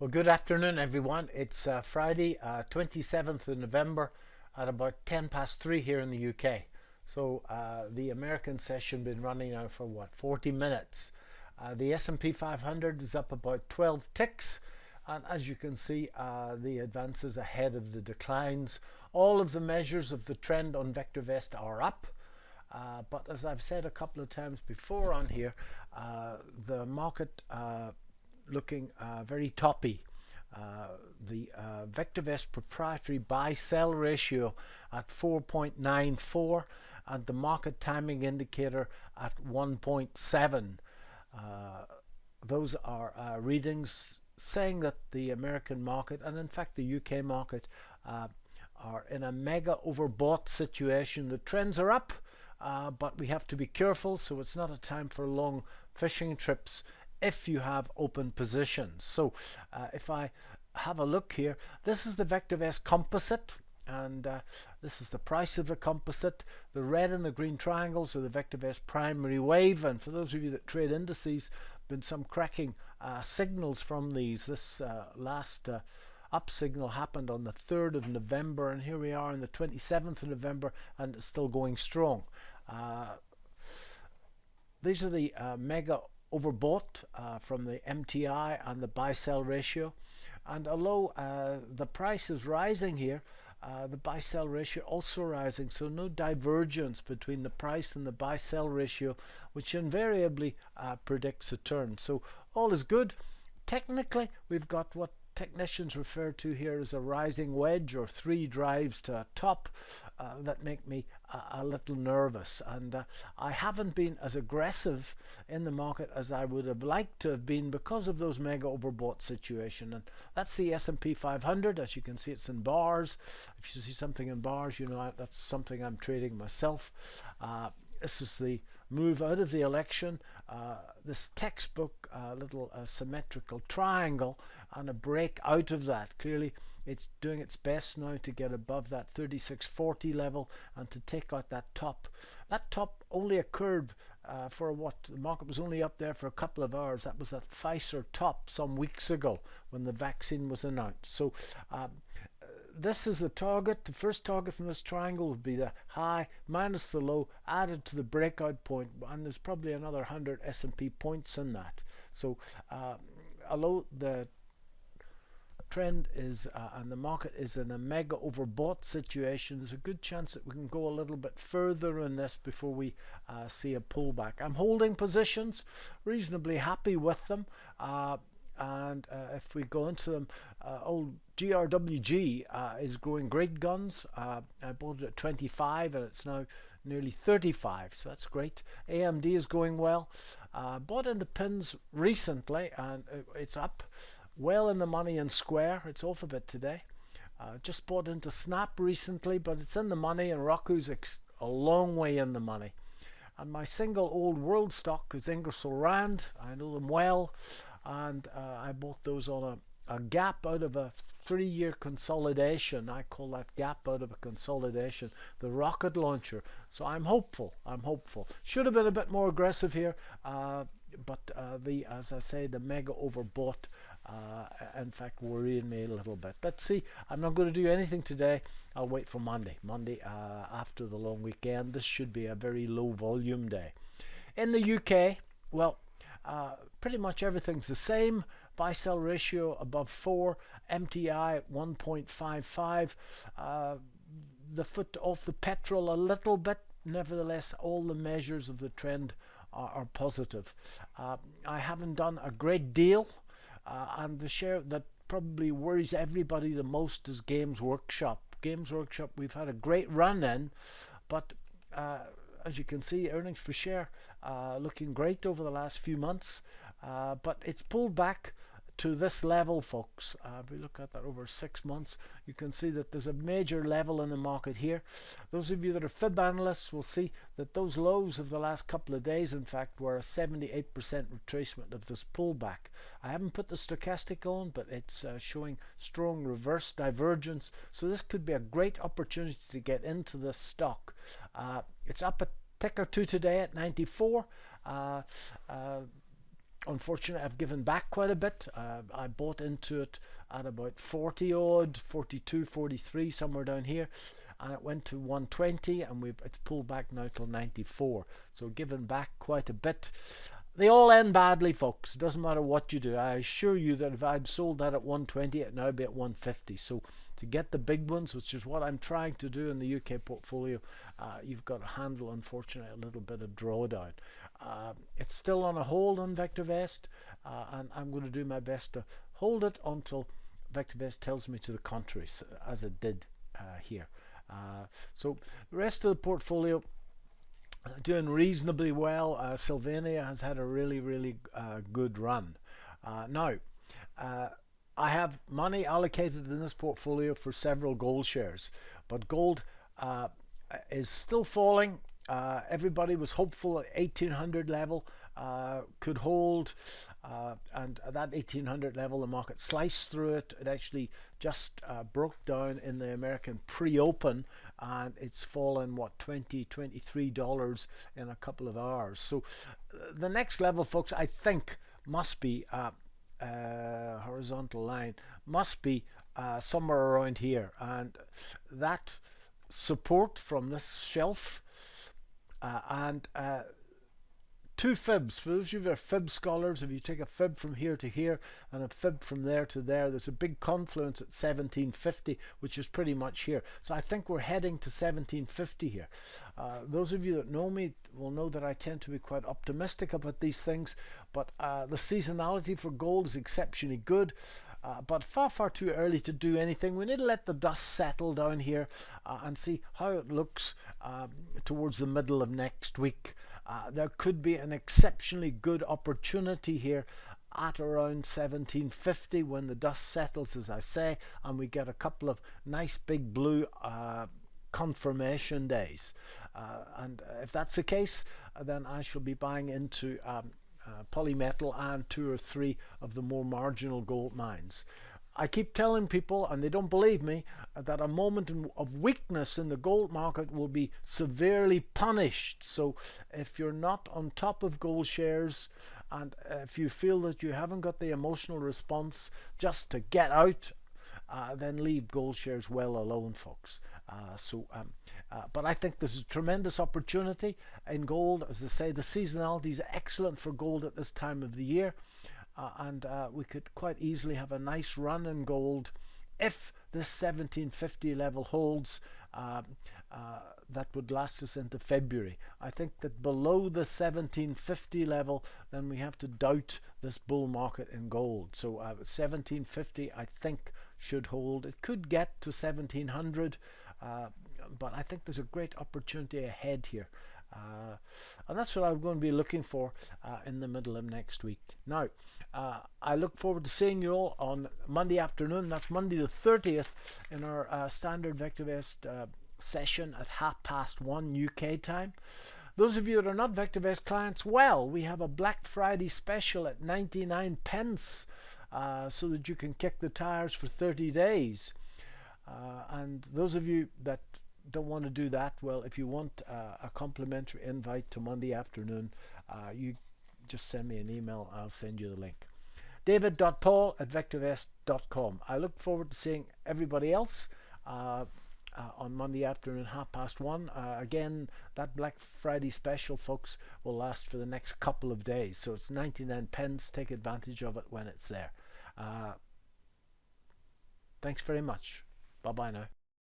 Well, good afternoon, everyone. It's Friday, 27th of November at about 10 past 3 here in the UK. So the American session been running now for what, 40 minutes. The S&P 500 is up about 12 ticks. And as you can see, the advances ahead of the declines. All of the measures of the trend on VectorVest are up. But as I've said a couple of times before on here, the market looking very toppy. The VectorVest proprietary buy-sell ratio at 4.94 and the market timing indicator at 1.7. Those are readings saying that the American market and in fact the UK market are in a mega overbought situation. The trends are up, but we have to be careful, so it's not a time for long fishing trips if you have open positions. So if I have a look here, this is the VectorVest composite, and this is the price of the composite. The red and the green triangles are the VectorVest primary wave, and for those of you that trade indices, been some cracking signals from these. This last up signal happened on the 3rd of November, and here we are on the 27th of November, and it's still going strong. These are the mega overbought from the MTI and the buy-sell ratio, and although the price is rising here, the buy-sell ratio also rising, so no divergence between the price and the buy-sell ratio, which invariably predicts a turn. So all is good. Technically, we've got what technicians refer to here as a rising wedge, or three drives to a top that make me a little nervous, and I haven't been as aggressive in the market as I would have liked to have been because of those mega overbought situation. And that's the S&P 500. As you can see, it's in bars. If you see something in bars, you know that's something I'm trading myself. This is the move out of the election, this textbook little symmetrical triangle, and a break out of that. Clearly it's doing its best now to get above that 3640 level and to take out that top. That top only occurred for what the market was only up there for a couple of hours. That was that Pfizer top some weeks ago when the vaccine was announced. So this is the target. The first target from this triangle would be the high minus the low added to the breakout point, and there's probably another 100 S&P points in that. So although the trend is and the market is in a mega overbought situation, there's a good chance that we can go a little bit further in this before we see a pullback. I'm holding positions, reasonably happy with them, and if we go into them, old GRWG is growing great guns. I bought it at 25 and it's now nearly 35, so that's great. AMD is going well. Bought into pins recently and it's up well in the money in Square. It's off a bit today. Just bought into Snap recently, but it's in the money, and Roku's a long way in the money. And my single old world stock is Ingersoll Rand. I know them well, and I bought those on a gap out of a 3-year consolidation. I call that gap out of a consolidation the rocket launcher. So I'm hopeful. Should have been a bit more aggressive here, but as I say, the mega overbought in fact worrying me a little bit. But see, I'm not going to do anything today. I'll wait for Monday after the long weekend. This should be a very low volume day. In the UK, well, pretty much everything's the same. Buy sell ratio above 4, MTI at 1.55, the foot off the petrol a little bit. Nevertheless, all the measures of the trend are positive. I haven't done a great deal, and the share that probably worries everybody the most is Games Workshop. Games Workshop, we've had a great run in, but as you can see, earnings per share looking great over the last few months, but it's pulled back to this level, folks. If we look at that over 6 months, you can see that there's a major level in the market here. Those of you that are fib analysts will see that those lows of the last couple of days, in fact, were a 78% retracement of this pullback. I haven't put the stochastic on, but it's showing strong reverse divergence, so this could be a great opportunity to get into this stock. It's up a tick or two today at 94. unfortunately, I've given back quite a bit. I bought into it at about 40 odd, 42, 43, somewhere down here, and it went to 120, and it's pulled back now till 94. So given back quite a bit. They all end badly, folks. It doesn't matter what you do. I assure you that if I'd sold that at 120, it'd now be at 150. So to get the big ones, which is what I'm trying to do in the UK portfolio, you've got to handle, unfortunately, a little bit of drawdown. It's still on a hold on VectorVest, and I'm going to do my best to hold it until VectorVest tells me to the contrary, as it did here. So the rest of the portfolio doing reasonably well. Sylvania has had a really good run. Now, I have money allocated in this portfolio for several gold shares, but gold is still falling. Everybody was hopeful at 1800 level could hold, and at that 1800 level the market sliced through it. It actually just broke down in the American pre-open, and it's fallen what, $23 in a couple of hours. So the next level, folks, I think must be horizontal line, must be somewhere around here, and that support from this shelf and two fibs. For those of you that are fib scholars, if you take a fib from here to here and a fib from there to there, there's a big confluence at 1750, which is pretty much here. So I think we're heading to 1750 here. Those of you that know me will know that I tend to be quite optimistic about these things, but the seasonality for gold is exceptionally good. But far too early to do anything. We need to let the dust settle down here and see how it looks towards the middle of next week. There could be an exceptionally good opportunity here at around 1750 when the dust settles, as I say, and we get a couple of nice big blue confirmation days. And if that's the case, then I shall be buying into polymetal and 2 or 3 of the more marginal gold mines. I keep telling people, and they don't believe me, that a moment of weakness in the gold market will be severely punished. So if you're not on top of gold shares, and if you feel that you haven't got the emotional response just to get out, then leave gold shares well alone, folks. But I think there's a tremendous opportunity in gold. As I say, the seasonality is excellent for gold at this time of the year, and we could quite easily have a nice run in gold if this 1750 level holds. That would last us into February. I think that below the 1750 level, then we have to doubt this bull market in gold. So 1750, I think, should hold. It could get to 1700, but I think there's a great opportunity ahead here. And that's what I'm going to be looking for in the middle of next week. Now, I look forward to seeing you all on Monday afternoon. That's Monday the 30th in our standard VectorVest session at 1:30 UK time. Those of you that are not VectorVest clients, well, we have a Black Friday special at 99 pence so that you can kick the tires for 30 days. And those of you that don't want to do that, well, if you want a complimentary invite to Monday afternoon, you just send me an email. I'll send you the link. david.paul@vectorvest.com. I look forward to seeing everybody else on Monday afternoon 1:30. Again, that Black Friday special, folks, will last for the next couple of days, so it's 99 pence. Take advantage of it when it's there. Thanks very much. Bye bye now.